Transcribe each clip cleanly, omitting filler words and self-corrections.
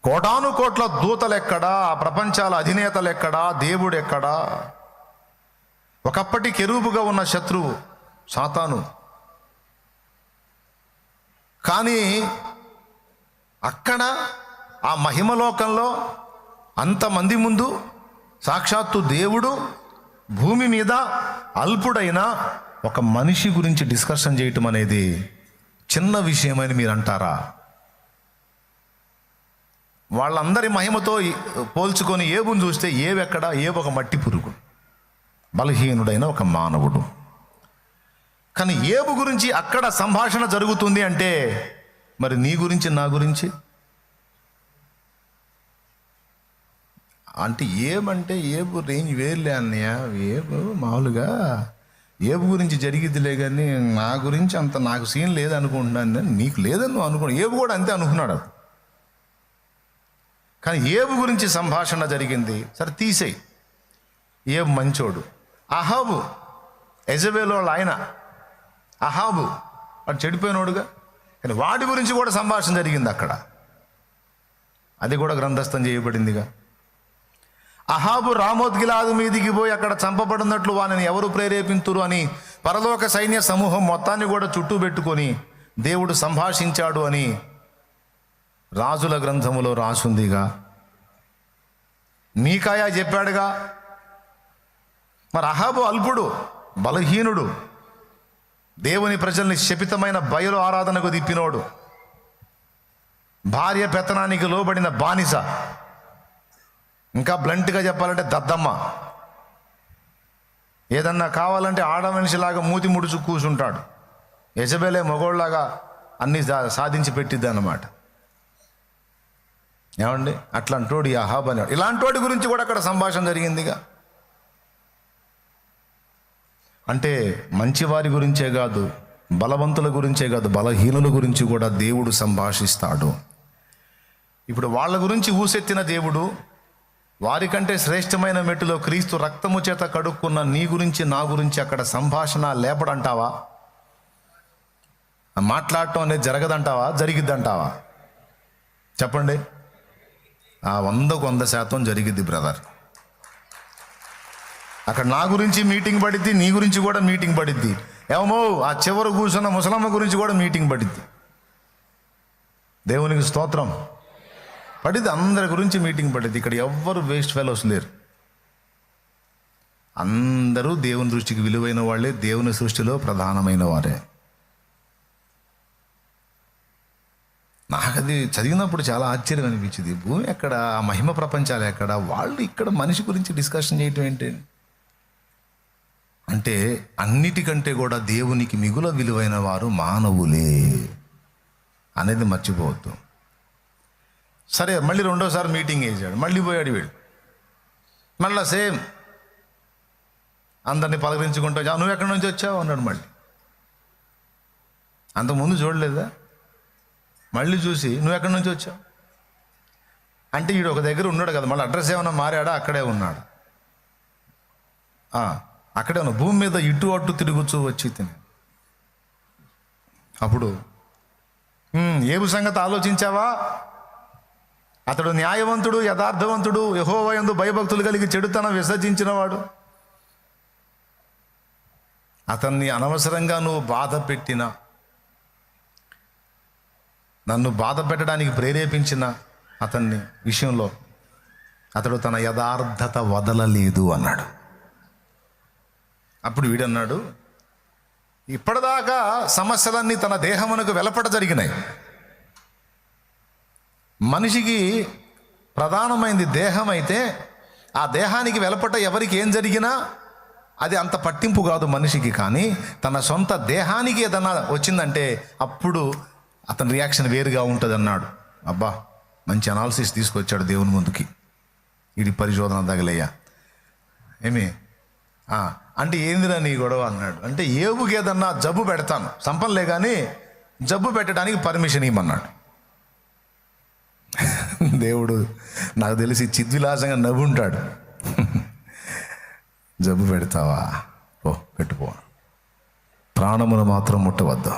కోటాను కోట్ల దూతలెక్కడా, ప్రపంచాల అధినేతలెక్కడా, దేవుడెక్కడా? ఒకప్పటి కెరూబుగా ఉన్న శత్రువు సాతాను. కానీ అక్కడ ఆ మహిమలోకంలో అంతమంది ముందు సాక్షాత్తు దేవుడు భూమి మీద అల్పుడైన ఒక మనిషి గురించి డిస్కషన్ చేయటం అనేది చిన్న విషయమని మీరు అంటారా? వాళ్ళందరి మహిమతో పోల్చుకొని ఏబుని చూస్తే ఏవెక్కడా? ఏబు ఒక మట్టి పురుగు, బలహీనుడైన ఒక మానవుడు. కానీ ఏబు గురించి అక్కడ సంభాషణ జరుగుతుంది అంటే మరి నీ గురించి, నా గురించి అంటే ఏమంటే ఏబు రేంజ్ వేర్లే అన్నయ్య. ఏబు మామూలుగా ఏబు గురించి జరిగిద్దిలే, కానీ నా గురించి అంత నాకు సీన్ లేదనుకుంటున్నాను నేను. నీకు లేదని నువ్వు అనుకున్నా, ఏబు కూడా అంతే అనుకున్నాడు. కానీ ఏబు గురించి సంభాషణ జరిగింది. సరే తీసేయి, ఏబు మంచోడు. అహాబు యెజబెలు వాళ్ళ ఆయన అహాబు వాడు చెడిపోయినోడుగా, కానీ వాడి గురించి కూడా సంభాషణ జరిగింది అక్కడ. అది కూడా గ్రంథస్థం చేయబడిందిగా. అహాబు రామోత్ గిలాదు మీదికి పోయి అక్కడ చంపబడినట్లు వానిని ఎవరు ప్రేరేపింతురు అని పరలోక సైన్య సమూహం మొత్తాన్ని కూడా చుట్టూ పెట్టుకొని దేవుడు సంభాషించాడు అని రాజుల గ్రంథములో రాసుందిగా. మీకాయా చెప్పాడుగా. మరి అహాబు అల్పుడు, బలహీనుడు, దేవుని ప్రజల్ని శపితమైన బయలు ఆరాధనకు దిప్పినోడు, భార్య పెత్తనానికి లోబడిన బానిస, ఇంకా బ్లంట్గా చెప్పాలంటే దద్దమ్మ. ఏదన్నా కావాలంటే ఆడ మనిషిలాగా మూతి ముడుచు కూర్చుంటాడు. యెజబెలే మగోళ్ళలాగా అన్నీ సాధించి పెట్టిద్ది అన్నమాట. ఏమండి, అట్లాంటోడు ఈ అహాబ్ అనేవాడు. ఇలాంటోడి గురించి కూడా అక్కడ సంభాషణ జరిగిందిగా. అంటే మంచివారి గురించే కాదు, బలవంతుల గురించే కాదు, బలహీనుల గురించి కూడా దేవుడు సంభాషిస్తాడు. ఇప్పుడు వాళ్ళ గురించి ఊసెత్తిన దేవుడు వారికంటే శ్రేష్టమైన మెట్టులో క్రీస్తు రక్తము చేత కడుక్కున్న నీ గురించి, నా గురించి అక్కడ సంభాషణ లేపడంటావా? మాట్లాడటం అనేది జరగదంటావా? జరిగిద్దంటావా? చెప్పండి. 100% జరిగిద్ది బ్రదర్. అక్కడ నా గురించి మీటింగ్ పడిద్ది, నీ గురించి కూడా మీటింగ్ పడిద్ది. ఏమో ఆ చివరు కూర్చున్న ముసలమ్మ గురించి కూడా మీటింగ్ పడిద్ది. దేవునికి స్తోత్రం. పడిద్ది, అందరి గురించి మీటింగ్ పడిద్ది. ఇక్కడ ఎవ్వరు వేస్ట్ ఫెలోస్ లేరు. అందరూ దేవుని దృష్టికి విలువైన వాళ్ళే, దేవుని సృష్టిలో ప్రధానమైన వారే. నాకు అది చదివినప్పుడు చాలా ఆశ్చర్యం అనిపించింది. భూమి ఎక్కడ, ఆ మహిమ ప్రపంచాలు ఎక్కడ, వాళ్ళు ఇక్కడ మనిషి గురించి డిస్కషన్ చేయటం ఏంటి అంటే, అన్నిటికంటే కూడా దేవునికి మిగుల విలువైన వారు మానవులే అనేది మర్చిపోవద్దు. సరే, మళ్ళీ రెండోసారి మీటింగ్ వేసాడు, మళ్ళీ పోయాడు వీడు. మళ్ళీ సేమ్ అందరినీ పలకరించుకుంటా, నువ్వు ఎక్కడి నుంచి వచ్చావు అన్నాడు. మళ్ళీ అంతకుముందు చూడలేదా? మళ్ళీ చూసి నువ్వు ఎక్కడి నుంచి వచ్చావు అంటే వీడు ఒక దగ్గర ఉన్నాడు కదా, మళ్ళీ అడ్రస్ ఏమన్నా మారాడా? అక్కడే ఉన్నాడు. అక్కడే ఉన్నా, భూమి మీద ఇటు అటు తిరుగుతూ వచ్చి తిని. అప్పుడు ఏబు సంగతి ఆలోచించావా? అతడు న్యాయవంతుడు, యథార్థవంతుడు, యెహోవా యందు భయభక్తులు కలిగి చెడుతనం విసర్జించినవాడు. అతన్ని అనవసరంగా నువ్వు బాధ పెట్టిన, నన్ను బాధ పెట్టడానికి ప్రేరేపించిన అతన్ని విషయంలో అతడు తన యథార్థత వదలలేదు అన్నాడు. అప్పుడు వీడన్నాడు, ఇప్పటిదాకా సమస్యలన్నీ తన దేహమునకు వెలపట జరిగినాయి. మనిషికి ప్రధానమైంది దేహం అయితే, ఆ దేహానికి వెలపట ఎవరికి ఏం జరిగినా అది అంత పట్టింపు కాదు మనిషికి. కానీ తన సొంత దేహానికి ఏదన్నా వచ్చిందంటే అప్పుడు అతని రియాక్షన్ వేరుగా ఉంటుంది అన్నాడు. అబ్బా, మంచి అనాలిసిస్ తీసుకొచ్చాడు దేవుని ముందుకి. ఇది పరిశోధన తగలయ్యా. ఏమి అంటే ఏందిరా నీ గొడవ అన్నాడు. అంటే ఏబుకి ఏదన్నా జబ్బు పెడతాను, సంపన్లే కానీ జబ్బు పెట్టడానికి పర్మిషన్ ఇవ్వమన్నాడు. దేవుడు నాకు తెలిసి చిద్విలాసంగా నవ్వుంటాడు. జబ్బు పెడతావా? ఓ పెట్టుకో, ప్రాణమును మాత్రం ముట్టవద్దు.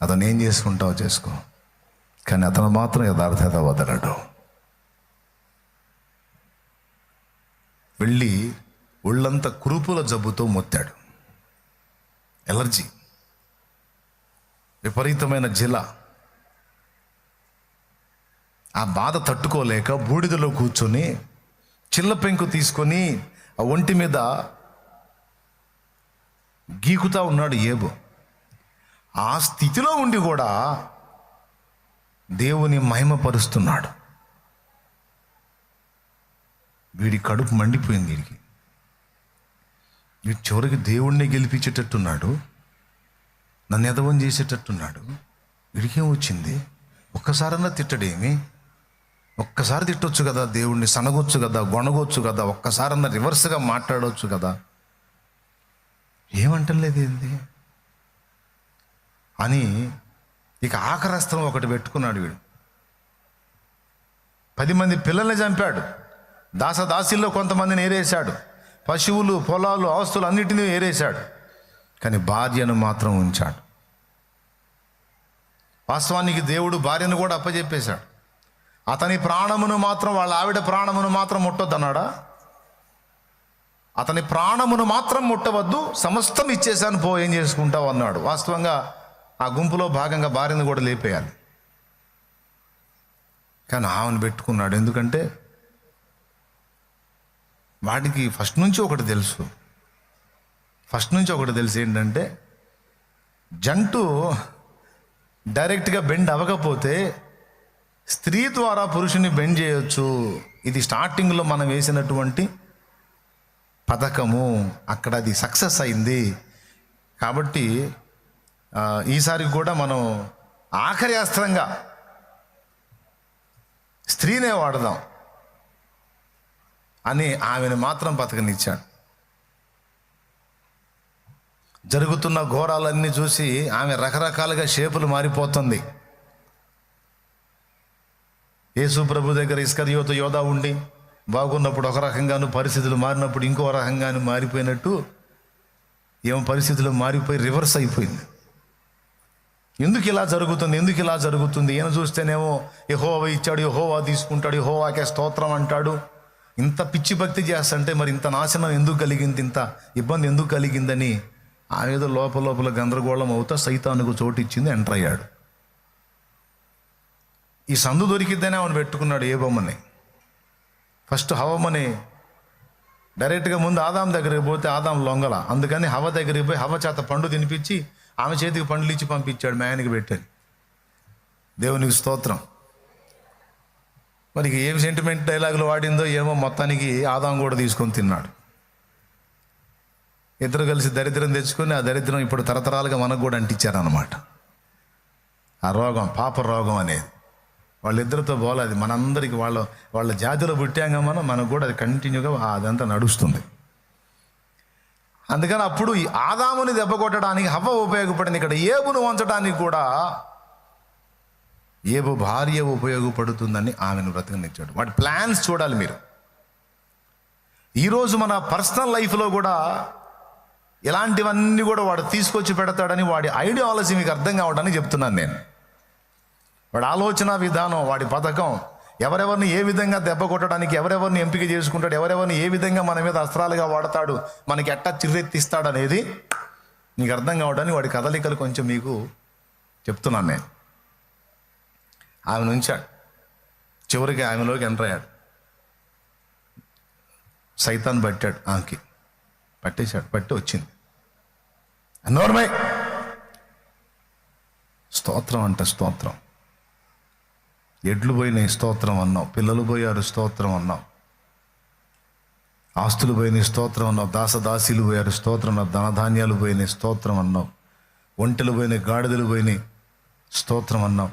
అతను ఏం చేసుకుంటావో చేసుకో, కానీ అతను మాత్రం యథార్థత వదలడు. వెళ్ళి ఒళ్ళంతా కురుపుల జబ్బుతో మొత్తాడు. ఎలర్జీ, విపరీతమైన జిల. ఆ బాధ తట్టుకోలేక బూడిదలో కూర్చొని చిల్ల పెంకు తీసుకొని ఆ ఒంటి మీద గీకుతా ఉన్నాడు ఏబు. ఆ స్థితిలో ఉండి కూడా దేవుని మహిమపరుస్తున్నాడు. వీడి కడుపు మండిపోయింది. వీడి చివరికి దేవుణ్ణి గెలిపించేటట్టున్నాడు, నన్ను ఎదవం చేసేటట్టున్నాడు. వీడికేం వచ్చింది? ఒక్కసారన్నా తిట్టడేమి? ఒక్కసారి తిట్టొచ్చు కదా, దేవుణ్ణి సనగొచ్చు కదా, గొనగొచ్చు కదా, ఒక్కసారన్నా రివర్స్గా మాట్లాడవచ్చు కదా. ఏమంటలేదు ఏంది అని ఇక ఆఖరస్త్రం ఒకటి పెట్టుకున్నాడు వీడు. 10 మంది పిల్లల్ని చంపాడు. దాసదాసీల్లో కొంతమందిని ఏరేశాడు. పశువులు, పొలాలు, ఆస్తులు అన్నిటినీ ఏరేశాడు. కానీ భార్యను మాత్రం ఉంచాడు. వాస్తవానికి దేవుడు భార్యను కూడా అప్పచెప్పేశాడు. అతని ప్రాణమును మాత్రం, వాళ్ళ ఆవిడ ప్రాణమును మాత్రం ముట్టొద్దన్నాడా? అతని ప్రాణమును మాత్రం ముట్టవద్దు, సమస్తం ఇచ్చేసాను, పో, ఏం చేసుకుంటావు అన్నాడు. వాస్తవంగా ఆ గుంపులో భాగంగా భార్యను కూడా లేపేయాలి. కానీ ఆమెను పెట్టుకున్నాడు. ఎందుకంటే వాడికి ఫస్ట్ నుంచి ఒకటి తెలుసు ఏంటంటే జంటు డైరెక్ట్గా బెండ్ అవ్వకపోతే స్త్రీ ద్వారా పురుషుని బెండ్ చేయొచ్చు. ఇది స్టార్టింగ్లో మనం వేసినటువంటి పథకము, అక్కడ అది సక్సెస్ అయింది. కాబట్టి ఈసారి కూడా మనం ఆఖరి అస్త్రంగా స్త్రీనే వాడదాం అని ఆమెను మాత్రం బతకనిచ్చాడు. జరుగుతున్న ఘోరాలన్నీ చూసి ఆమె రకరకాలుగా షేపులు మారిపోతుంది. యేసు ప్రభు దగ్గర ఇస్కరియోతు యోధా ఉండి బాగున్నప్పుడు ఒక రకంగాను, పరిస్థితులు మారినప్పుడు ఇంకో రకంగాను మారిపోయినట్టు ఏమో పరిస్థితులు మారిపోయి రివర్స్ అయిపోయింది. ఎందుకు ఇలా జరుగుతుంది? ఈయన చూస్తేనేమో యెహోవా ఇచ్చాడు, యెహోవా తీసుకుంటాడు, యెహోవాకే స్తోత్రం అంటాడు. ఇంత పిచ్చి భక్తి చేస్తుంటే మరి ఇంత నాశనం ఎందుకు కలిగింది, ఇంత ఇబ్బంది ఎందుకు కలిగిందని ఆమెదో లోపల గందరగోళం అవుతా సైతానుకు చోటు ఇచ్చింది, ఎంటర్ అయ్యాడు. ఈ సందు దొరికిద్దని ఆమెను పెట్టుకున్నాడు ఏ బొమ్మని. ఫస్ట్ హవమని డైరెక్ట్గా ముందు ఆదాం దగ్గరికి పోతే ఆదాం లొంగల, అందుకని హవ దగ్గరికి పోయి హవ చేత పండు తినిపించి ఆమె చేతికి పండ్లు ఇచ్చి పంపించాడు, మేయనికి పెట్టాను. దేవునికి స్తోత్రం. మరి ఏం సెంటిమెంట్ డైలాగులు వాడిందో ఏమో, మొత్తానికి ఆదాం కూడా తీసుకొని తిన్నాడు. ఇద్దరు కలిసి దరిద్రం తెచ్చుకొని ఆ దరిద్రం ఇప్పుడు తరతరాలుగా మనకు కూడా అంటించారన్నమాట. ఆ రోగం, పాప రోగం అనేది వాళ్ళిద్దరితో పోలే, అది మనందరికీ వాళ్ళ జాతిలో పుట్టాంగా మనకు కూడా అది కంటిన్యూగా అదంతా నడుస్తుంది. అందుకని అప్పుడు ఈ ఆదాముని దెబ్బ కొట్టడానికి హవ్వ ఉపయోగపడింది. ఇక్కడ ఏబును వంచడానికి కూడా ఏబు భార్య ఉపయోగపడుతుందని ఆమెను బ్రతకనిచ్చాడు. వాడి ప్లాన్స్ చూడాలి మీరు. ఈరోజు మన పర్సనల్ లైఫ్లో కూడా ఇలాంటివన్నీ కూడా వాడు తీసుకొచ్చి పెడతాడని వాడి ఐడియాలజీ మీకు అర్థం కావడానికి చెప్తున్నాను నేను. వాడి ఆలోచన విధానం, వాడి పథకం, ఎవరెవరిని ఏ విధంగా దెబ్బ కొట్టడానికి, ఎవరెవరిని ఎంపిక చేసుకుంటాడు, ఎవరెవరిని ఏ విధంగా మన మీద అస్త్రాలుగా వాడతాడు, మనకి ఎట్టా చిర్రెత్తిస్తాడు అనేది మీకు అర్థం కావడానికి వాడి కదలికలు కొంచెం మీకు చెప్తున్నాను నేను. ఆమెను ఉంచాడు, చివరికి ఆమెలోకి ఎంటర్ అయ్యాడు. సైతాన్ పట్టాడు, ఆమెకి పట్టేశాడు, పట్టి వచ్చింది. నోర్మై స్తోత్రం అంట, స్తోత్రం. ఎడ్లు పోయినాయి, స్తోత్రం అన్నావు. పిల్లలు పోయారు, స్తోత్రం అన్నావు. ఆస్తులు పోయినాయి, స్తోత్రం అన్నావు. దాసదాసీలు పోయారు, స్తోత్రం అన్నావు. ధనధాన్యాలు పోయినాయి, స్తోత్రం అన్నావు. ఒంటెలు పోయినాయి, గాడిదలు పోయినాయి, స్తోత్రం అన్నావు.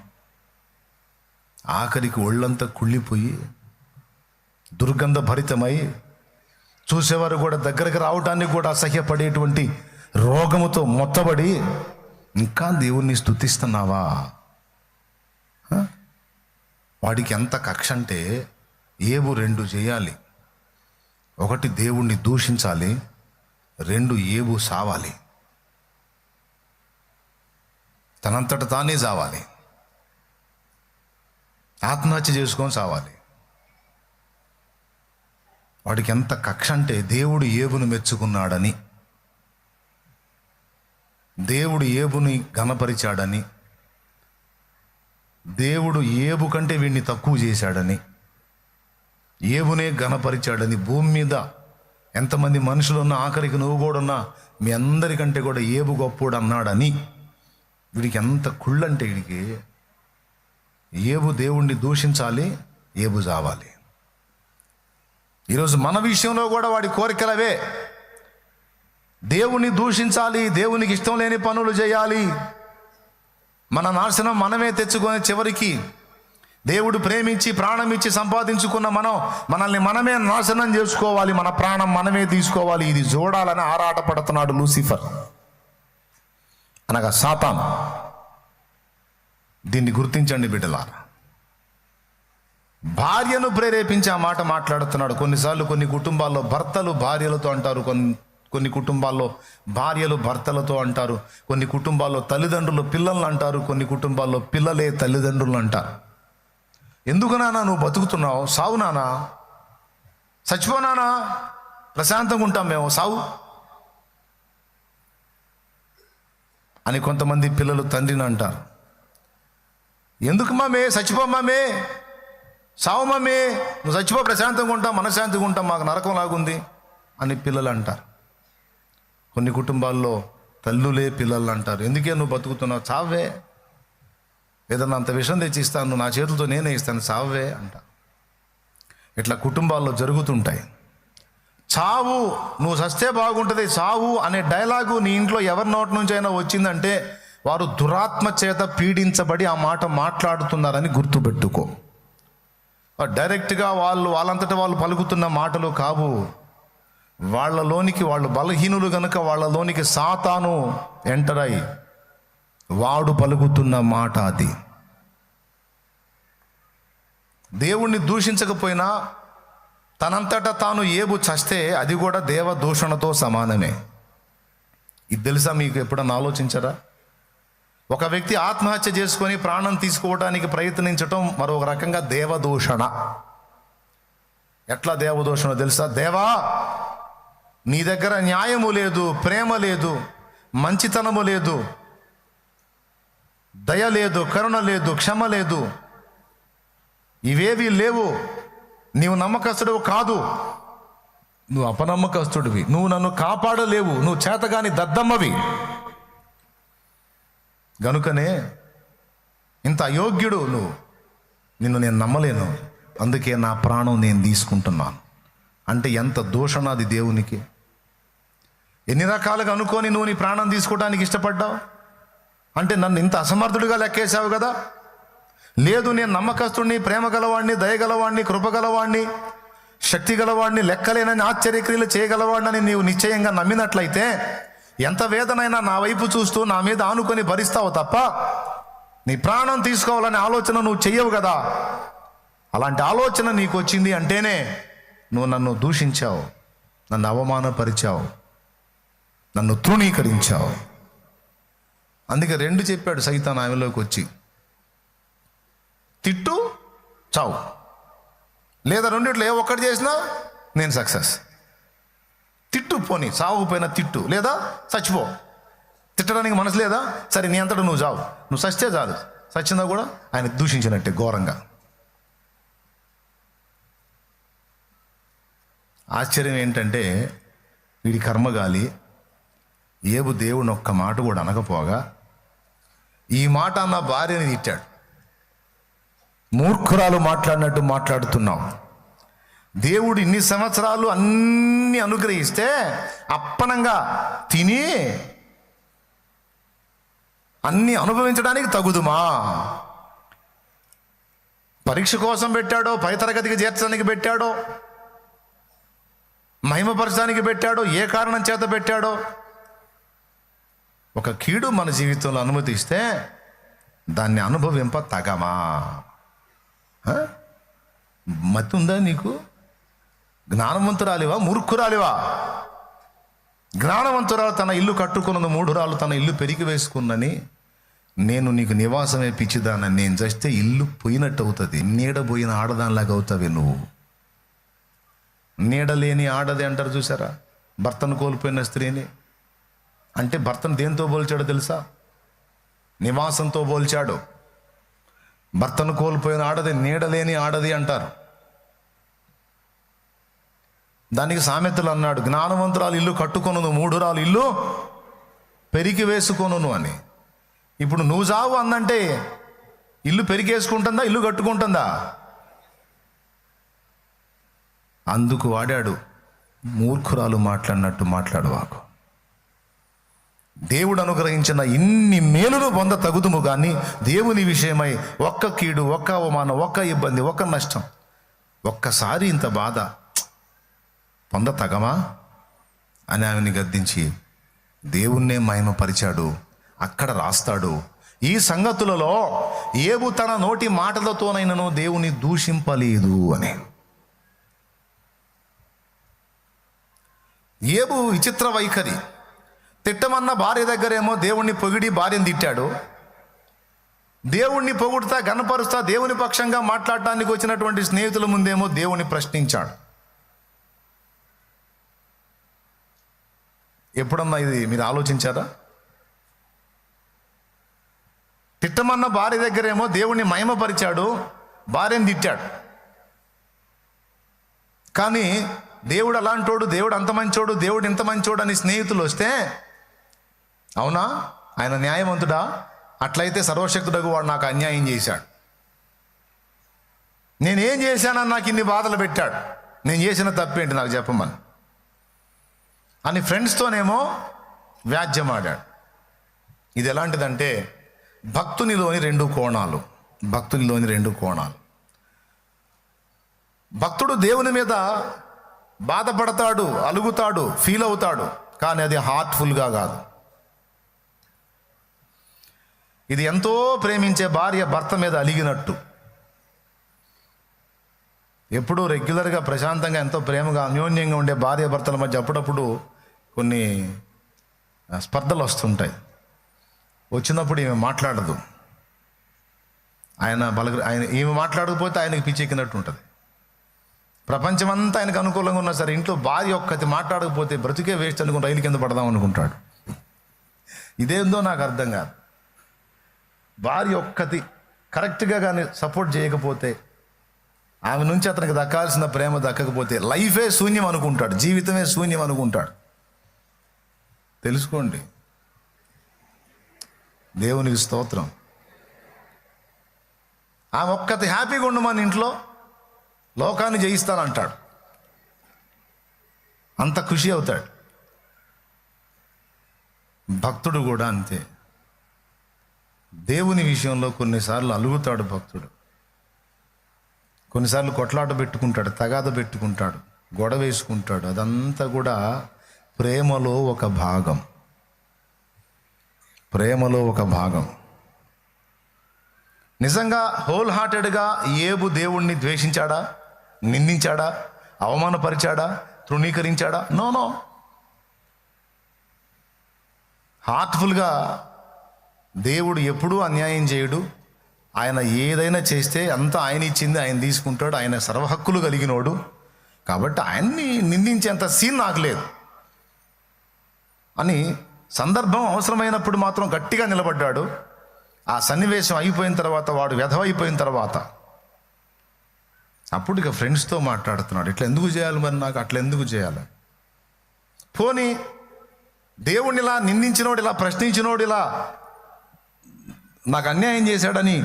ఆఖరికి ఒళ్ళంతా కుళ్ళిపోయి దుర్గంధ భరితమై చూసేవారు కూడా దగ్గరకు రావటానికి కూడా అసహ్యపడేటువంటి రోగముతో మొత్తబడి ఇంకా దేవుణ్ణి స్తుతిస్తున్నావా? వాడికి ఎంత కక్ష అంటే ఏబు 2 చేయాలి. 1 దేవుణ్ణి దూషించాలి, 2 ఏబు సావాలి, తనంతట తానే సావాలి, ఆత్మహత్య చేసుకొని సావాలి. వాడికి ఎంత కక్ష అంటే దేవుడు ఏబును మెచ్చుకున్నాడని, దేవుడు ఏబుని ఘనపరిచాడని, దేవుడు ఏబు కంటే వీడిని తక్కువ చేశాడని, ఏబునే ఘనపరిచాడని, భూమి మీద ఎంతమంది మనుషులు ఉన్నా, ఆఖరికి నువ్వు కూడా ఉన్నా, మీ అందరికంటే కూడా ఏబు గొప్పోడు అన్నాడని వీడికి ఎంత కుళ్ళంటే, వీడికి ఏబు దేవుణ్ణి దూషించాలి, ఏబు చావాలి. ఈరోజు మన విషయంలో కూడా వాడి కోరికలవే. దేవుణ్ణి దూషించాలి, దేవునికి ఇష్టం లేని పనులు చేయాలి, మన నాశనం మనమే తెచ్చుకొని చివరికి దేవుడు ప్రేమించి ప్రాణం ఇచ్చి సంపాదించుకున్న మనల్ని మనమే నాశనం చేసుకోవాలి, మన ప్రాణం మనమే తీసుకోవాలి. ఇది చూడాలని ఆరాటపడుతున్నాడు లూసిఫర్, అనగా సాతాను. దీన్ని గుర్తించండి బిడ్డలారా. భార్యను ప్రేరేపించి ఆ మాట మాట్లాడుతున్నాడు. కొన్నిసార్లు కొన్ని కుటుంబాల్లో భర్తలు భార్యలతో అంటారు, కొన్ని కుటుంబాల్లో భార్యలు భర్తలతో అంటారు, కొన్ని కుటుంబాల్లో తల్లిదండ్రులు పిల్లలను అంటారు, కొన్ని కుటుంబాల్లో పిల్లలే తల్లిదండ్రులు అంటారు. ఎందుకు నానా నువ్వు బతుకుతున్నావు? సావు నానా, చచ్చిపోనానా, ప్రశాంతంగా ఉంటాం మేము, సావు అని కొంతమంది పిల్లలు తండ్రిని అంటారు. ఎందుకు మమ్మే, చచ్చిపో మమ్మే, సావు మమ్మే, నువ్వు చచ్చిపో, ప్రశాంతంగా ఉంటాం, మనశ్శాంతిగా ఉంటాం, మాకు నరకం లాగుంది అని పిల్లలు అంటారు. కొన్ని కుటుంబాల్లో తల్లులే పిల్లలు అంటారు, ఎందుకే నువ్వు బతుకుతున్నావు, చావే, ఏదన్నా అంత విషం తెచ్చి ఇస్తాను, నువ్వు నా చేతులతో నేనే ఇస్తాను, చావే అంట. ఇట్లా కుటుంబాల్లో జరుగుతుంటాయి. చావు, నువ్వు చస్తే బాగుంటుంది, చావు అనే డైలాగు నీ ఇంట్లో ఎవరి నోటి నుంచి అయినా వచ్చిందంటే వారు దురాత్మ చేత పీడించబడి ఆ మాట మాట్లాడుతున్నారని గుర్తుపెట్టుకో. డైరెక్ట్గా వాళ్ళంతటా వాళ్ళు పలుకుతున్న మాటలు కావు. వాళ్ళలోనికి, వాళ్ళు బలహీనులు గనుక వాళ్ళలోనికి సాతాను ఎంటర్ అయి వాడు పలుకుతున్న మాట అది. దేవుణ్ణి దూషించకపోయినా తనంతటా తాను ఏబు చస్తే అది కూడా దేవదూషణతో సమానమే. ఇది తెలుసా మీకు? ఎప్పుడన్నా ఆలోచించరా? ఒక వ్యక్తి ఆత్మహత్య చేసుకొని ప్రాణం తీసుకోవడానికి ప్రయత్నించటం మరొక రకంగా దేవదూషణ. ఎట్లా దేవదూషణ తెలుసా? దేవా, నీ దగ్గర న్యాయము లేదు, ప్రేమ లేదు, మంచితనము లేదు, దయ లేదు, కరుణ లేదు, క్షమ లేదు, ఇవేవి లేవు, నీవు నమ్మకస్తుడు కాదు, నువ్వు అపనమ్మకస్తుడివి, నువ్వు నన్ను కాపాడలేవు, నువ్వు చేతగాని దద్దమ్మవి, గనుకనే ఇంత అయోగ్యుడు నువ్వు, నిన్ను నేను నమ్మలేను, అందుకే నా ప్రాణం నేను తీసుకుంటున్నాను అంటే ఎంత దూషణ అది దేవునికి. ఎన్ని రకాలుగా అనుకొని నువ్వు నీ ప్రాణం తీసుకోవడానికి ఇష్టపడ్డావు అంటే నన్ను ఇంత అసమర్థుడిగా లెక్కేశావు కదా. లేదు, నేను నమ్మకస్తుడిని, ప్రేమ గలవాడిని, దయగలవాడిని, కృపగలవాడిని, శక్తి గలవాడిని, లెక్కలేనని ఆశ్చర్యక్రియలు చేయగలవాడిని నీవు నిశ్చయంగా నమ్మినట్లయితే ఎంత వేదనైనా నా వైపు చూస్తూ నా మీద ఆనుకొని భరిస్తావు తప్ప నీ ప్రాణం తీసుకోవాలనే ఆలోచన నువ్వు చెయ్యవు కదా. అలాంటి ఆలోచన నీకు వచ్చింది అంటేనే నువ్వు నన్ను దూషించావు, నన్ను అవమానపరిచావు, నన్ను తృణీకరించావు. అందుకే 2 చెప్పాడు సైతాన్ ఆమెలోకి వచ్చి, తిట్టు చావు, లేదా రెండిట్లో ఏ ఒక్కటి చేసినా నేను సక్సెస్. తిట్టు, పోనీ సావుపోయినా తిట్టు, లేదా చచ్చిపో. తిట్టడానికి మనసు లేదా, సరే నీ అంతటా నువ్వు చావు, నువ్వు చస్తే చాలు, చచ్చినా కూడా ఆయన దూషించినట్టే ఘోరంగా. ఆశ్చర్యం ఏంటంటే వీడి కర్మగాలి ఏబు దేవుని ఒక్క మాట కూడా అనకపోగా ఈ మాట అన్న భార్యని తిట్టాడు. మూర్ఖురాలు మాట్లాడినట్టు మాట్లాడుతున్నావు. దేవుడు ఇన్ని సంవత్సరాలు అన్ని అనుగ్రహిస్తే అప్పనంగా తిని అన్ని అనుభవించడానికి తగుదుమా? పరీక్ష కోసం పెట్టాడో, పై తరగతికి చేర్చడానికి పెట్టాడో, మహిమపరచడానికి పెట్టాడో, ఏ కారణం చేత పెట్టాడో, ఒక కీడు మన జీవితంలో అనుమతిస్తే దాన్ని అనుభవింప తగమా? మతి ఉందా నీకు? జ్ఞానవంతురాలివా, మూర్ఖురాలివా? జ్ఞానవంతురాలు తన ఇల్లు కట్టుకున్నది, మూఢురాలు తన ఇల్లు పెరిగి వేసుకున్నని, నేను నీకు నివాసమే పిచ్చిదానని, నేను చస్తే ఇల్లు పోయినట్టు అవుతుంది, నీడ పోయిన ఆడదానిలాగా అవుతావే నువ్వు. నీడలేని ఆడది అంటారు చూసారా, భర్తను కోల్పోయిన స్త్రీని. అంటే భర్తను దేంతో పోల్చాడో తెలుసా? నివాసంతో పోల్చాడు. భర్తను కోల్పోయిన ఆడది నీడలేని ఆడది అంటారు. దానికి సామెతలు అన్నాడు, జ్ఞానవంతురాలు ఇల్లు కట్టుకొనును, మూఢురాలు ఇల్లు పెరికి వేసుకొనును అని. ఇప్పుడు నువ్వు చావు అందంటే ఇల్లు పెరికేసుకుంటుందా, ఇల్లు కట్టుకుంటుందా? అందుకు వాడాడు, మూర్ఖురాలు మాట్లాడినట్టు మాట్లాడువాకు. దేవుడు అనుగ్రహించిన ఇన్ని మేలులు పొంద తగుదుము కానీ దేవుని విషయమై ఒక్క కీడు, ఒక్క అవమానం, ఒక్క ఇబ్బంది, ఒక్క నష్టం, ఒక్కసారి ఇంత బాధ పొంద తగమా అని ఆమెని గద్దించి దేవుణ్ణే మహిమపరిచాడు. అక్కడ రాస్తాడు, ఈ సంగతులలో ఏబు తన నోటి మాటలతోనైనను దేవుని దూషింపలేదు అని. ఏబు విచిత్ర వైఖరి. తిట్టమన్న భార్య దగ్గరేమో దేవుణ్ణి పొగిడి భార్యను తిట్టాడు. దేవుణ్ణి పొగుడుతా గణపరుస్తా దేవుని పక్షంగా మాట్లాడటానికి వచ్చినటువంటి స్నేహితుల ముందేమో దేవుణ్ణి ప్రశ్నించాడు. ఎప్పుడన్నా ఇది మీరు ఆలోచించారా? తిట్టమన్న భార్య దగ్గరేమో దేవుణ్ణి మహిమపరిచాడు, భార్యను తిట్టాడు. కానీ దేవుడు అలాంటోడు, దేవుడు అంత మంచోడు, దేవుడు ఇంత మంచోడు అని స్నేహితులు వస్తే, అవునా ఆయన న్యాయవంతుడా? అట్లయితే సర్వశక్తుడకు వాడు నాకు అన్యాయం చేశాడు, నేనేం చేశానని నాకు ఇన్ని బాధలు పెట్టాడు, నేను చేసిన తప్పేంటి నాకు చెప్పమని అని ఫ్రెండ్స్తోనేమో వ్యాజ్యమాడాడు. ఇది ఎలాంటిదంటే భక్తునిలోని రెండు కోణాలు. భక్తుడు దేవుని మీద బాధపడతాడు, అలుగుతాడు, ఫీల్ అవుతాడు, కానీ అది హార్ట్ఫుల్గా కాదు. ఇది ఎంతో ప్రేమించే భార్య భర్త మీద అలిగినట్టు. ఎప్పుడూ రెగ్యులర్గా ప్రశాంతంగా ఎంతో ప్రేమగా అన్యోన్యంగా ఉండే భార్య భర్తల మధ్య అప్పుడప్పుడు కొన్ని స్పర్ధలు వస్తుంటాయి. వచ్చినప్పుడు ఈమె మాట్లాడదు, ఈమె మాట్లాడకపోతే ఆయనకి పిచ్చెక్కినట్టు ఉంటుంది. ప్రపంచమంతా ఆయనకు అనుకూలంగా ఉన్నా సరే ఇంట్లో భార్య ఒక్కటి మాట్లాడకపోతే బ్రతికే వేస్ట్ అనుకుని రైలు కింద పడదాం అనుకుంటాడు. ఇదేందో నాకు అర్థం కాదు. భార్య ఒక్కటి కరెక్ట్గా కానీ సపోర్ట్ చేయకపోతే, ఆమె నుంచి అతనికి దక్కాల్సిన ప్రేమ దక్కకపోతే లైఫే శూన్యం అనుకుంటాడు, జీవితమే శూన్యం అనుకుంటాడు. తెలుసుకోండి. దేవునికి స్తోత్రం. ఆమె ఒక్కటి హ్యాపీగా ఉండమని ఇంట్లో లోకాన్ని జయిస్తానంటాడు, అంత ఖుషి అవుతాడు. భక్తుడు కూడా అంతే. దేవుని విషయంలో కొన్నిసార్లు అలుగుతాడు భక్తుడు, కొన్నిసార్లు కొట్లాట పెట్టుకుంటాడు, తగాద పెట్టుకుంటాడు, గొడవ వేసుకుంటాడు. అదంతా కూడా ప్రేమలో ఒక భాగం. నిజంగా హోల్ హార్టెడ్గా ఏబు దేవుణ్ణి ద్వేషించాడా, నిందించాడా, అవమానపరిచాడా, తృణీకరించాడా? నో. హార్ట్ఫుల్గా దేవుడు ఎప్పుడూ అన్యాయం చేయడు. ఆయన ఏదైనా చేస్తే అంతా ఆయన ఇచ్చింది ఆయన తీసుకుంటాడు. ఆయన సర్వహక్కులు కలిగినోడు కాబట్టి ఆయన్ని నిందించేంత సీన్ నాకు లేదు అని సందర్భం అవసరమైనప్పుడు మాత్రం గట్టిగా నిలబడ్డాడు. ఆ సన్నివేశం అయిపోయిన తర్వాత, వాడు వెధవైపోయిన తర్వాత, అప్పుడు ఇక ఫ్రెండ్స్తో మాట్లాడుతున్నాడు. ఇట్లా ఎందుకు చేయాలి మరి, నాకు అట్లా ఎందుకు చేయాలి? పోనీ దేవుణ్ణి ఇలా నిందించినోడు, ఇలా ప్రశ్నించినోడు, ఇలా నాకు అన్యాయం చేశాడని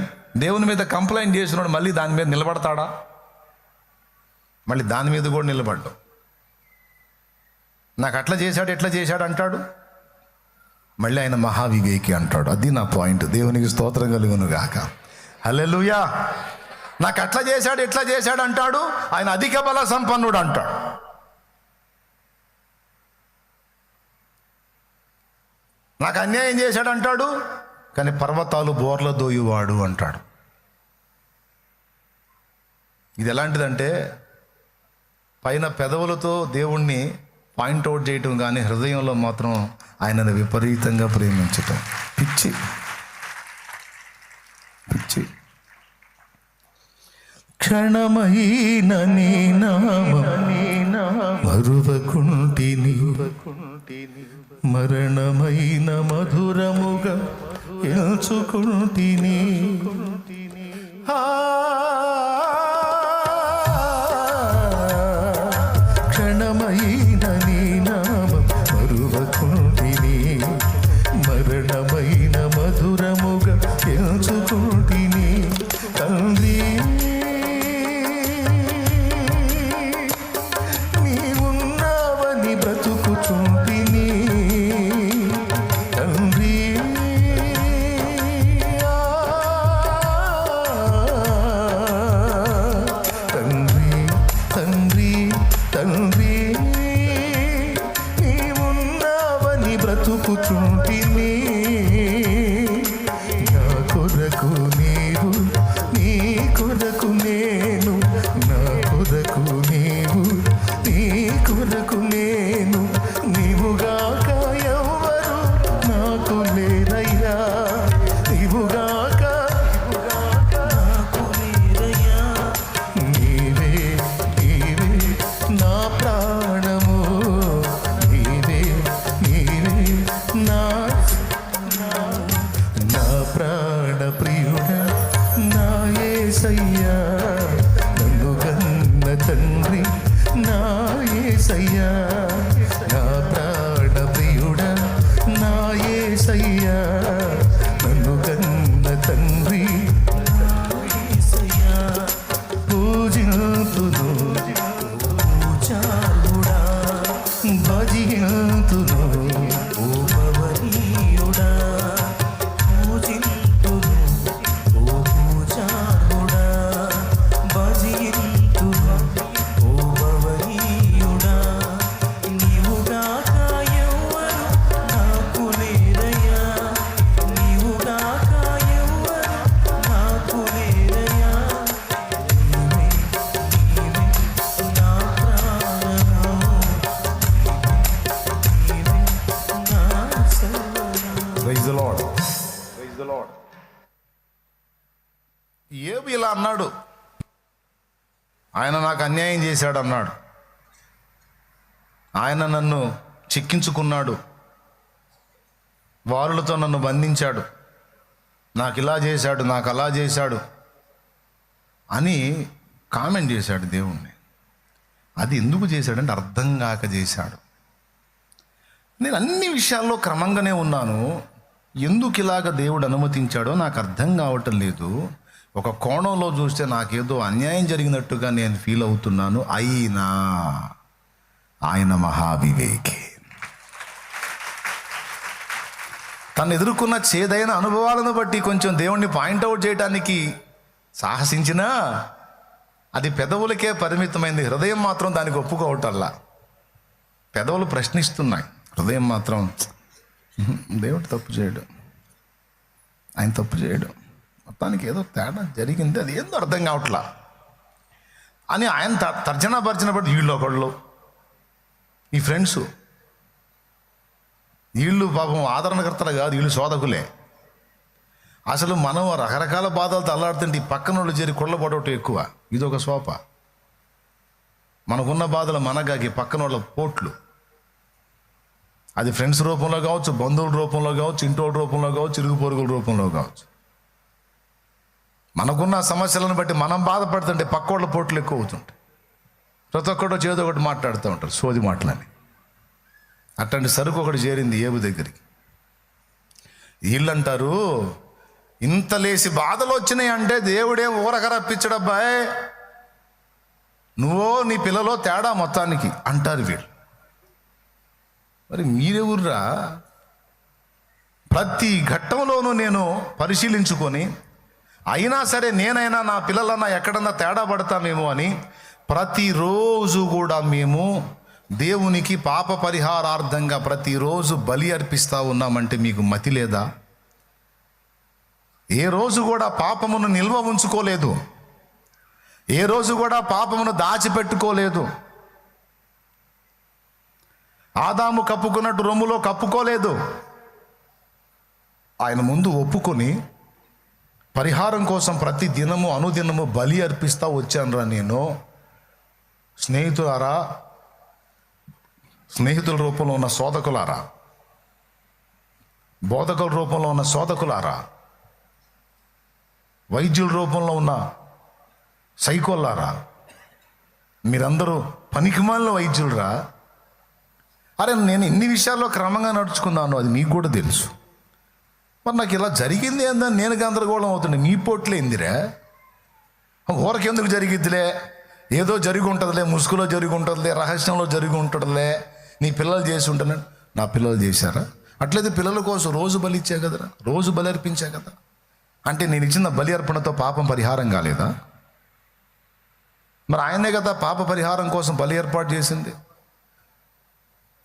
దేవుని మీద కంప్లైంట్ చేసినోడు మళ్ళీ దాని మీద నిలబడతాడా? మళ్ళీ దాని మీద కూడా నిలబడ్డు. నాకు అట్లా చేశాడు, ఎట్లా చేశాడు అంటాడు. మళ్ళీ ఆయన మహావివేకి అంటాడు. అది నా పాయింట్. దేవునికి స్తోత్రం కలుగును గాక. హల్లెలూయా. నాకు అట్లా చేశాడు, ఎట్లా చేశాడు అంటాడు. ఆయన అధిక బల సంపన్నుడు అంటాడు. నాకు అన్యాయం చేశాడు అంటాడు, కానీ పర్వతాలు బోర్ల దోయువాడు అంటాడు. ఇది ఎలాంటిదంటే పైన పెదవులతో దేవుణ్ణి పాయింట్అవుట్ చేయటం కానీ హృదయంలో మాత్రం ఆయనను విపరీతంగా ప్రేమించటం. పిచ్చి. క్షణమైన నీ నామము మరువకుంటిని, మరణమైన మధురముగా ఎంచుకుంటిని. క్షణమైన నీ నామము మరువకుంటిని, మరణమైన మధురముగా ఎంచుకుంటిని. తండ్రి నీవున్నావని బ్రతుకుచుంటిని. తండ్రి తండ్రి తండ్రి తండ్రి నీవున్నావని బ్రతుకుచుంటిని. నా కొరకు నీవు, నీ కొరకు నేను, నా కొరకు నీవు, నీ కొరకు నేను. నీవుగాక ఎవ్వరు నాకు లేరయ్యా, నీవుగాక నాకు లేరయ్యా. నీవే నీవే నా ప్రాణము, నీవే నీవే నా ప్రాణ ప్రియుడా నా యేసయ్యా. నన్ను గన్న తండ్రి నా యేసయ్యా. నా ప్రాణ ప్రియుడా నా యేసయ్యా. నన్ను గన్న తండ్రి యేసయ్యా. పూజింతును పూజారుడా, భజింతును ఓ భవనీయుడా. పూజింతును ఓ పూజారుడా, భజింతును ఓ భవనీయుడా. నీవుగాక ఎవ్వరు నాకు లేరయ్యా, నీవుగాక ఎవ్వరు నాకు లేరయ్యా. నీవే నీవే నా ప్రాణము, నీవే నా సర్వము. Praise the lord. Praise the lord. యోబు ఇలా అన్నాడు, ఆయన నాకు అన్యాయం చేశాడు అన్నాడు. ఆయన నన్ను చిక్కించుకున్నాడు, వారులతో నన్ను బంధించాడు, నాకు ఇలా చేశాడు, నాకు అలా చేశాడు అని కామెంట్ చేశాడు దేవుణ్ణి. అది ఎందుకు చేశాడంటే అర్థం కాక చేశాడు. నేను అన్ని విషయాల్లో క్రమంగానే ఉన్నాను, ఎందుకు ఇలాగ దేవుడు అనుమతించాడో నాకు అర్థం కావటం లేదు. ఒక కోణంలో చూస్తే నాకేదో అన్యాయం జరిగినట్టుగా నేను ఫీల్ అవుతున్నాను. అయినా ఆయన మహావివేకి. తను ఎదుర్కొన్న చేదైన అనుభవాలను బట్టి కొంచెం దేవుణ్ణి పాయింట్అవుట్ చేయడానికి సాహసించినా అది పెదవులకే పరిమితమైంది. హృదయం మాత్రం దానికి ఒప్పుకోవటల్లా. పెదవులు ప్రశ్నిస్తున్నాయి, హృదయం మాత్రం దేవుడు తప్పు చేయడు, ఆయన తప్పు చేయడు, మొత్తానికి ఏదో తేడా జరిగింది, అది ఏందో అర్థం కావట్లా అని ఆయన తర్జనా భర్జన పడి వీళ్ళు ఒకళ్ళు, ఈ ఫ్రెండ్స్ వీళ్ళు పాపం ఆదరణకర్తలు కాదు, వీళ్ళు శోధకులే. అసలు మనం రకరకాల బాధలతో అల్లాడుతుంటే ఈ పక్కన వాళ్ళు చేరి కొళ్ళబడటం ఎక్కువ. ఇదొక శోప. మనకున్న బాధలు మనగాకి పక్కన వాళ్ళ పోట్లు. అది ఫ్రెండ్స్ రూపంలో కావచ్చు, బంధువుల రూపంలో కావచ్చు, ఇంటోళ్ళ రూపంలో కావచ్చు, ఇరుగు పొరుగుల రూపంలో కావచ్చు. మనకున్న సమస్యలను బట్టి మనం బాధపడుతుంటే పక్కోళ్ళ పోట్లు ఎక్కువ అవుతుంటాయి. ప్రతి ఒక్కడో చేదో ఒకటి మాట్లాడుతూ ఉంటారు, సోది మాటలని. అట్లాంటి సరుకు ఒకటి చేరింది యోబు దగ్గరికి. వీళ్ళంటారు, ఇంత లేసి బాధలు వచ్చినాయి అంటే దేవుడేం ఊరకరప్పించడబ్బాయ్, నువ్వో నీ పిల్లలో తేడా మొత్తానికి అంటారు వీళ్ళు. మరి మీరెవుర్రా? ప్రతి ఘట్టంలోనూ నేను పరిశీలించుకొని, అయినా సరే నేనైనా నా పిల్లలన్నా ఎక్కడన్నా తేడా పడతామేమో అని ప్రతిరోజు కూడా మేము దేవునికి పాప పరిహారార్థంగా ప్రతిరోజు బలి అర్పిస్తూ ఉన్నామంటే మీకు మతి లేదా? ఏ రోజు కూడా పాపమును నిల్వ ఉంచుకోలేదు, ఏ రోజు కూడా పాపమును దాచిపెట్టుకోలేదు. ఆదాము కప్పుకున్నట్టు రొమ్ములో కప్పుకోలేదు. ఆయన ముందు ఒప్పుకొని పరిహారం కోసం ప్రతి దినము అనుదినము బలి అర్పిస్తూ వచ్చానురా నేను. స్నేహితులారా, స్నేహితుల రూపంలో ఉన్న శోధకులారా, బోధకుల రూపంలో ఉన్న శోధకులారా, వైద్యుల రూపంలో ఉన్న సైకోలారా, మీరందరూ పనికిమాలిన వైద్యులరా. అరే నేను ఇన్ని విషయాల్లో క్రమంగా నడుచుకున్నాను, అది మీకు కూడా తెలుసు. మరి నాకు ఇలా జరిగింది ఏందని నేను గందరగోళం అవుతుండే. మీ పోట్లే ఏందిరా, ఊరకెందుకు జరిగిద్దిలే, ఏదో జరిగి ఉంటుందిలే, ముసుగులో జరిగి ఉంటుందిలే, రహస్యంలో జరిగి ఉంటుందిలే, నీ పిల్లలు చేసి ఉంటాను. నా పిల్లలు చేశారా? అట్లయితే పిల్లల కోసం రోజు బలి ఇచ్చా కదరా, రోజు బలి అర్పించా కదా. అంటే నేను ఇచ్చిన బలి అర్పణతో పాపం పరిహారం కాలేదా? మరి ఆయనే కదా పాప పరిహారం కోసం బలి ఏర్పాటు చేసింది.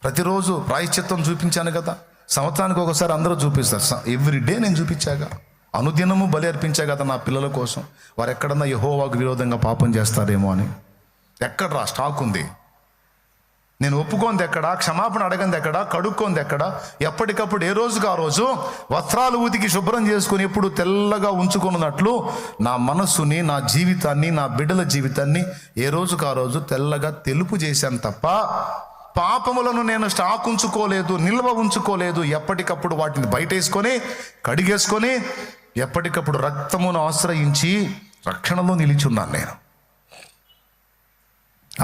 ప్రతిరోజు ప్రాయశ్చిత్తం చూపించాను కదా. సంవత్సరానికి ఒకసారి అందరూ చూపిస్తారు, ఎవ్రీడే నేను చూపించాగా. అనుదినము బలి అర్పించా కదా నా పిల్లల కోసం. వారు ఎక్కడన్నా యెహోవాకు విరోధంగా పాపం చేస్తారేమో అని. ఎక్కడరా స్టాక్ ఉంది? నేను ఒప్పుకోంది ఎక్కడా, క్షమాపణ అడగంది ఎక్కడా, కడుక్కోంది ఎక్కడా? ఎప్పటికప్పుడు ఏ రోజుకు ఆ రోజు వస్త్రాలు ఉతికి శుభ్రం చేసుకుని ఎప్పుడు తెల్లగా ఉంచుకున్నట్లు నా మనస్సుని, నా జీవితాన్ని, నా బిడ్డల జీవితాన్ని ఏ రోజుకు ఆ రోజు తెల్లగా తెలుపు చేశాను తప్ప పాపములను నేను స్టాక్ ఉంచుకోలేదు, నిల్వ ఉంచుకోలేదు. ఎప్పటికప్పుడు వాటిని బయటేసుకొని కడిగేసుకొని ఎప్పటికప్పుడు రక్తమును ఆశ్రయించి రక్షణలో నిలిచున్నాను నేను.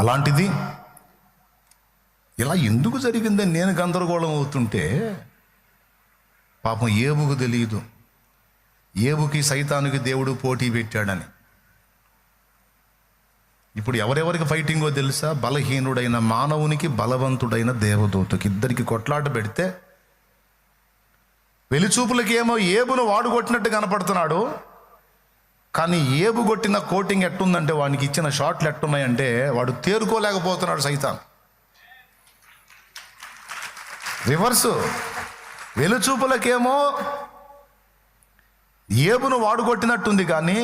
అలాంటిది ఇలా ఎందుకు జరిగిందని నేను గందరగోళం అవుతుంటే పాపం ఏబుకు తెలియదు. ఏబుకి సైతానుకి దేవుడు పోటీ పెట్టాడని. ఇప్పుడు ఎవరెవరికి ఫైటింగో తెలుసా? బలహీనుడైన మానవునికి, బలవంతుడైన దేవదూతకి, ఇద్దరికి కొట్లాట పెడితే వెలిచూపులకి ఏమో ఏబును వాడు కొట్టినట్టు కనపడుతున్నాడు. కానీ ఏబు కొట్టిన కోటింగ్ ఎట్టుందంటే, వానికి ఇచ్చిన షాట్లు ఎట్టున్నాయంటే వాడు తేరుకోలేకపోతున్నాడు సైతాన్. రివర్సు. వెలుచూపులకేమో ఏబును వాడు కొట్టినట్టుంది, కానీ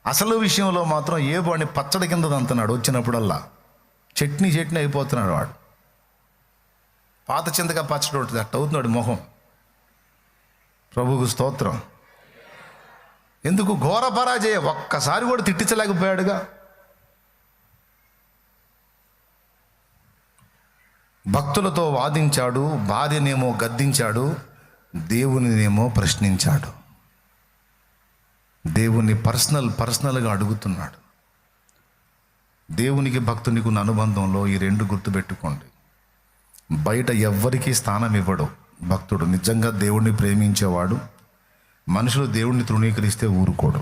అసలు విషయంలో మాత్రం ఏబు అని పచ్చడి కింద దంతున్నాడు. వచ్చినప్పుడల్లా చట్నీ అయిపోతున్నాడు వాడు. పాత చింతగా పచ్చడి ఉంటుంది అట్ట అవుతున్నాడు మొహం. ప్రభువుకు స్తోత్రం. ఎందుకు? ఘోర పరాజయ. ఒక్కసారి కూడా తిట్టించలేకపోయాడుగా. భక్తులతో వాదించాడు, భార్యనేమో గద్దించాడు, దేవునినేమో ప్రశ్నించాడు. దేవుని పర్సనల్గా అడుగుతున్నాడు. దేవునికి భక్తునికి ఉన్న అనుబంధంలో ఈ రెండు గుర్తుపెట్టుకోండి. బయట ఎవ్వరికీ స్థానం ఇవ్వడు భక్తుడు. నిజంగా దేవుణ్ణి ప్రేమించేవాడు మనుషులు దేవుణ్ణి తృణీకరిస్తే ఊరుకోడు,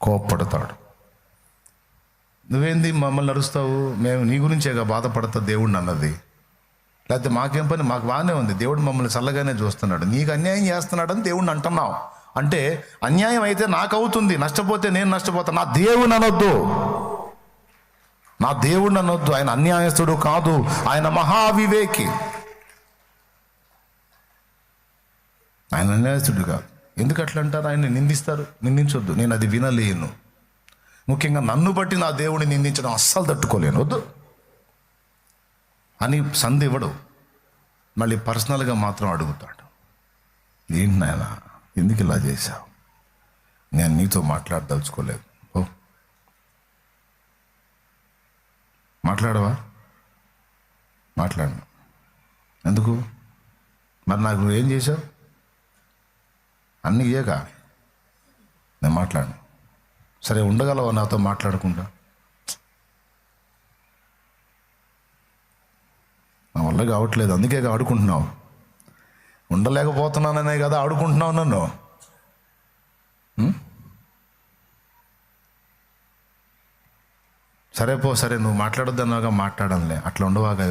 కోప్పడతాడు. నువ్వేంది మమ్మల్ని నడుస్తావు, మేము నీ గురించేగా బాధపడతా దేవుడిని అన్నది. లేకపోతే మాకేం పని, మాకు బాగానే ఉంది, దేవుడు మమ్మల్ని చల్లగానే చూస్తున్నాడు, నీకు అన్యాయం చేస్తున్నాడని దేవుడిని అంటున్నావు. అంటే అన్యాయం అయితే నాకు అవుతుంది, నష్టపోతే నేను నష్టపోతా. నా దేవుని అనొద్దు, నా దేవుడిని అనొద్దు. ఆయన అన్యాయస్తుడు కాదు, ఆయన మహావివేకి. ఆయన అన్యాయస్తుడు కాదు. ఎందుకు అట్లా అంటారు? ఆయన నిందిస్తారు. నిందించొద్దు, నేను అది వినలేను. ముఖ్యంగా నన్ను బట్టి నా దేవుడిని నిందించడం అస్సలు తట్టుకోలేను, వద్దు అని సంధి ఇవ్వడు. మళ్ళీ పర్సనల్గా మాత్రం అడుగుతాడు. ఏంటి నాయనా, ఎందుకు ఇలా చేశావు? నేను నీతో మాట్లాడదలుచుకోలేదు. ఓ మాట్లాడవా? మాట్లాడను. ఎందుకు? మరి నాకు నువ్వేం చేశావు? అన్నీ ఇయ్యగా నేను మాట్లాడను. సరే, ఉండగలవా నాతో మాట్లాడకుండా? నా వల్ల కావట్లేదు, అందుకే ఆడుకుంటున్నావు. ఉండలేకపోతున్నాననే కదా ఆడుకుంటున్నావు నన్ను. సరే పో, సరే నువ్వు మాట్లాడొద్దన్నాగా మాట్లాడాలే, అట్లా ఉండవాగా.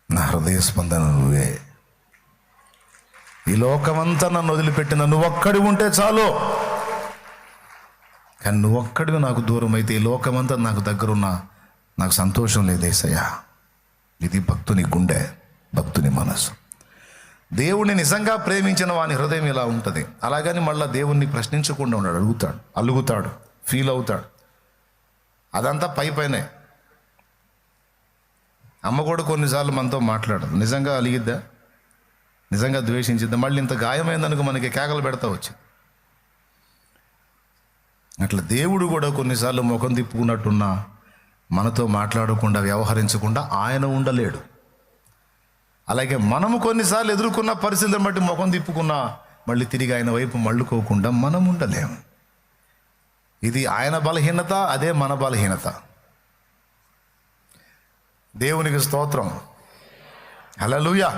నా హృదయ స్పందన నువ్వే. ఈ లోకమంతా నన్ను వదిలిపెట్టిన నువ్వు ఒక్కడి ఉంటే చాలు. కానీ నువ్వు ఒక్కడివి నాకు దూరం అయితే ఈ లోకమంతా నాకు దగ్గరున్నా నాకు సంతోషం లేదేసయ్యా. ఇది భక్తుని గుండె, భక్తుని మనసు. దేవుణ్ణి నిజంగా ప్రేమించిన వాని హృదయం ఇలా ఉంటుంది. అలాగని మళ్ళీ దేవుణ్ణి ప్రశ్నించకుండా ఉన్నాడు. అలుగుతాడు, ఫీల్ అవుతాడు. అదంతా పైనే. అమ్మ కూడా కొన్నిసార్లు మనతో మాట్లాడదు. నిజంగా అలిగిద్దా? నిజంగా ద్వేషించింది. మళ్ళీ ఇంత గాయమైందనుకో మనకి కేకలు పెడతా వచ్చి. అట్లా దేవుడు కూడా కొన్నిసార్లు ముఖం తిప్పుకున్నట్టున్నా మనతో మాట్లాడకుండా వ్యవహరించకుండా ఆయన ఉండలేడు. అలాగే మనము కొన్నిసార్లు ఎదుర్కొన్న పరిస్థితులను బట్టి ముఖం తిప్పుకున్నా మళ్ళీ తిరిగి ఆయన వైపు మళ్ళుకోకుండా మనం ఉండలేము. ఇది ఆయన బలహీనత, అదే మన బలహీనత. దేవునికి స్తోత్రం, హల్లెలూయా.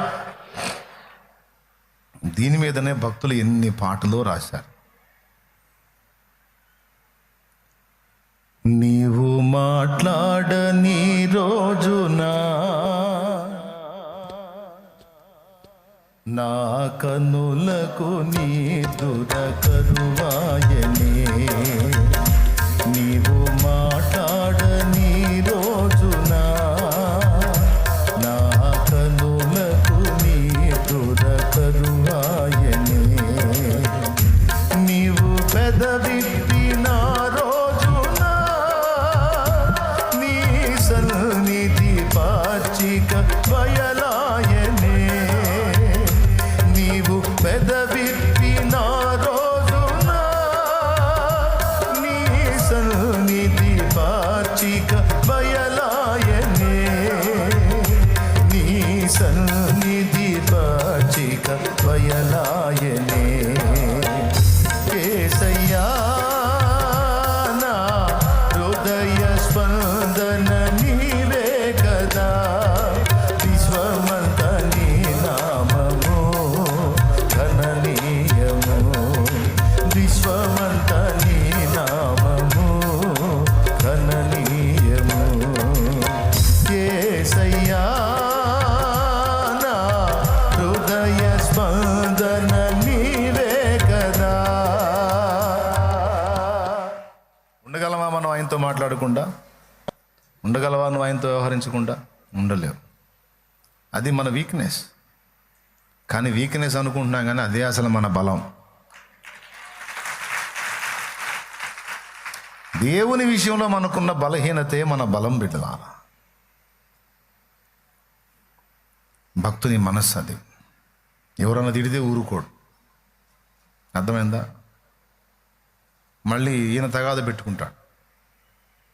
దీని మీదనే భక్తులు ఎన్ని పాటలు రాశారు. నీవు మాట్లాడని రోజునా నా కనులకు నీ దురకరువాయనే. నీవు మాట్లాడని రోజునా నా కనులకు నీ దురకరువాయనే. నీవు పెదవిప్పిన రోజునా నీ సన్నిధి పాచిక బయలాయనే. నీవు పెదవిప్పిన రోజునా నీ సన్నిధి పాచిక బయలాయనే. నీ సన్నిధి పాచిక బయలాయనే. యేసయ్యా నా హృదయ స్పందన నీవే కదా. విశ్వమంత నీ నామము ఘననీయము. విశ్వమంత నీ నామము ఘననీయము. యేసయ్యా నా హృదయ స్పందన నీవే కదా. ఉండగలమా మనం ఆయనతో మాట్లాడకుండా? ఉండగలవా నువ్వు ఆయనతో వ్యవహరించకుండా? ఉండలేవు. అది మన వీక్నెస్. కానీ వీక్నెస్ అనుకుంటున్నాం, కానీ అదే అసలు మన బలం. దేవుని విషయంలో మనకున్న బలహీనతే మన బలం బిడ్డలారా. భక్తుని మనస్సు అది. ఎవరన్నా తిడితే ఊరుకోడు, అర్థమైందా? మళ్ళీ ఈయన తగాద పెట్టుకుంటాడు.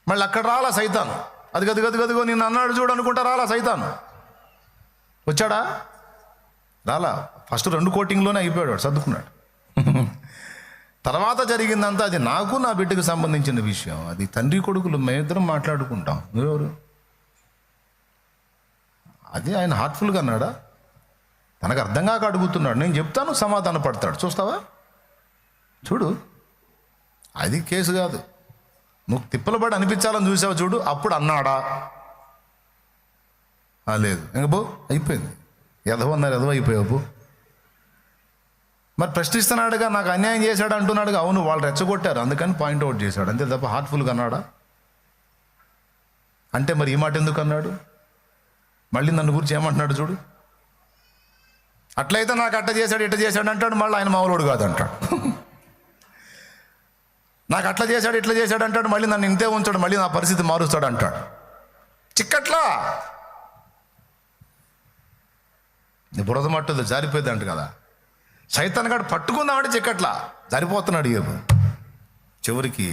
మళ్ళీ అక్కడ రాలా సైతాను. అది గదిగో నిన్ను అన్నాడు చూడు అనుకుంటా రాలా సైతాను. వచ్చాడా? రాలా. ఫస్ట్ 2 కోటింగ్లోనే అయిపోయాడు, వాడు సర్దుకున్నాడు. తర్వాత జరిగిందంతా అది నాకు నా బిడ్డకు సంబంధించిన విషయం. అది తండ్రి కొడుకులు మేమిద్దరం మాట్లాడుకుంటాం. నువ్వెవరు? అది ఆయన హార్ట్ఫుల్గా అన్నాడా? తనకు అర్థం కాక అడుగుతున్నాడు. నేను చెప్తాను, సమాధాన పడతాడు. చూస్తావా? చూడు, అది కేసు కాదు. నువ్వు తిప్పలబడి అనిపించాలని చూసావు చూడు, అప్పుడు అన్నాడా? లేదు. ఇంక బో, అయిపోయింది. ఎదవన్నారు, ఎదవ అయిపోయావు. మరి ప్రశ్నిస్తున్నాడుగా, నాకు అన్యాయం చేశాడు అంటున్నాడుగా. అవును, వాళ్ళు రెచ్చగొట్టారు, అందుకని పాయింట్అవుట్ చేశాడు, అంతే తప్ప హార్ట్ఫుల్గా అన్నాడా? అంటే మరి ఈ మాట ఎందుకు అన్నాడు? మళ్ళీ నన్ను గురించి ఏమంటున్నాడు చూడు. అట్లయితే నాకు అట్ట చేశాడు ఇట్ట చేశాడు అంటాడు, మళ్ళీ ఆయన మామూలుడు కాదంటాడు. నాకు అట్లా చేశాడు ఇట్లా చేశాడు అంటాడు, మళ్ళీ నన్ను ఇంతే ఉంచాడు, మళ్ళీ నా పరిస్థితి మారుస్తాడు అంటాడు. చిక్కట్లా బురద మట్టుది జారిపోయింది అంట కదా. సైతాన్ గాడు పట్టుకుందామంటే చిక్కట్లా జారిపోతున్నాడు ఏబు. చివరికి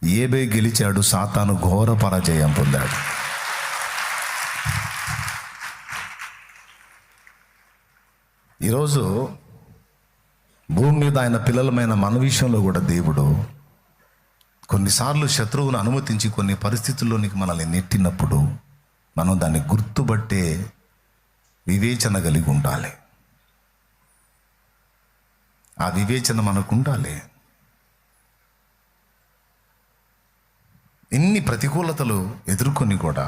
ఏబే గెలిచాడు, సాతాను ఘోర పరాజయం పొందాడు. ఈరోజు భూమి మీద ఆయన పిల్లలమైన మన విషయంలో కూడా దేవుడు కొన్నిసార్లు శత్రువును అనుమతించి కొన్ని పరిస్థితుల్లోనికి మనల్ని నెట్టినప్పుడు మనం దాన్ని గుర్తుబట్టే వివేచన కలిగి ఉండాలి. ఆ వివేచన మనకు ఉండాలి. ఇన్ని ప్రతికూలతలు ఎదుర్కొని కూడా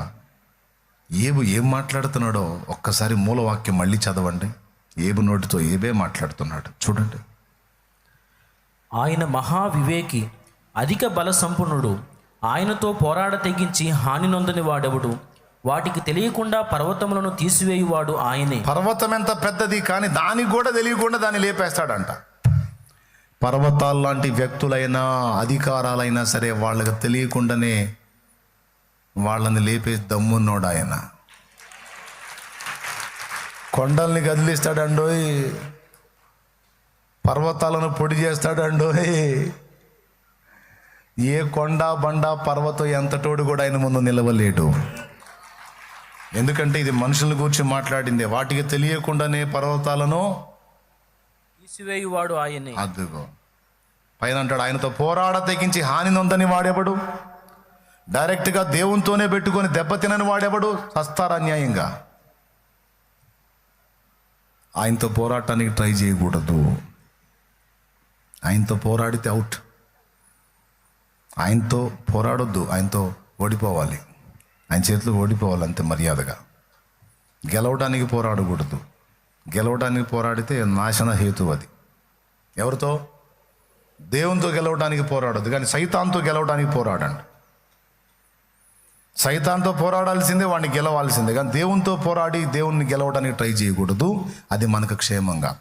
ఏం మాట్లాడుతున్నాడో ఒక్కసారి మూలవాక్యం మళ్ళీ చదవండి. ఏబు నోటితో ఏబే మాట్లాడుతున్నాడు చూడండి. ఆయన మహావివేకి, అధిక బల సంపన్నుడు. ఆయనతో పోరాడ తెగించి హాని నొందని వాడెవడు? వాటికి తెలియకుండా పర్వతములను తీసివేయువాడు ఆయనే. పర్వతం ఎంత పెద్దది, కానీ దానికి కూడా తెలియకుండా దాన్ని లేపేస్తాడంట. పర్వతాలు లాంటి వ్యక్తులైనా అధికారాలైనా సరే వాళ్ళకి తెలియకుండానే వాళ్ళని లేపే దమ్మున్నోడు ఆయన. కొండల్ని కదిలిస్తాడండోయ్, పర్వతాలను పొడి చేస్తాడండోయ్. ఏ కొండ బండ పర్వతం ఎంతటోడు కూడా ఆయన ముందు నిలవలేడు. ఎందుకంటే ఇది మనుషుల గురించి మాట్లాడిందే. వాటికి తెలియకుండానే పర్వతాలను తీసివేయువాడు ఆయనే. అదిగో పైన అంటాడు, ఆయనతో పోరాడ తెగించి హాని నొందని వాడెవడు? డైరెక్ట్గా దేవునితోనే పెట్టుకొని దెబ్బతినని వాడెవడు? సస్తారా అన్యాయంగా. ఆయనతో పోరాటానికి ట్రై చేయకూడదు. ఆయనతో పోరాడితే అవుట్. ఆయనతో పోరాడొద్దు, ఆయనతో ఓడిపోవాలి. ఆయన చేతిలో ఓడిపోవాలి అంతే మర్యాదగా. గెలవడానికి పోరాడకూడదు. గెలవడానికి పోరాడితే నాశన హేతు అది. ఎవరితో? దేవునితో గెలవడానికి పోరాడొద్దు, కానీ సైతాన్తో గెలవడానికి పోరాడండి. సైతాన్తో పోరాడాల్సిందే, వాడిని గెలవాల్సిందే. కానీ దేవునితో పోరాడి దేవుణ్ణి గెలవడానికి ట్రై చేయకూడదు. అది మనకు క్షేమంగా.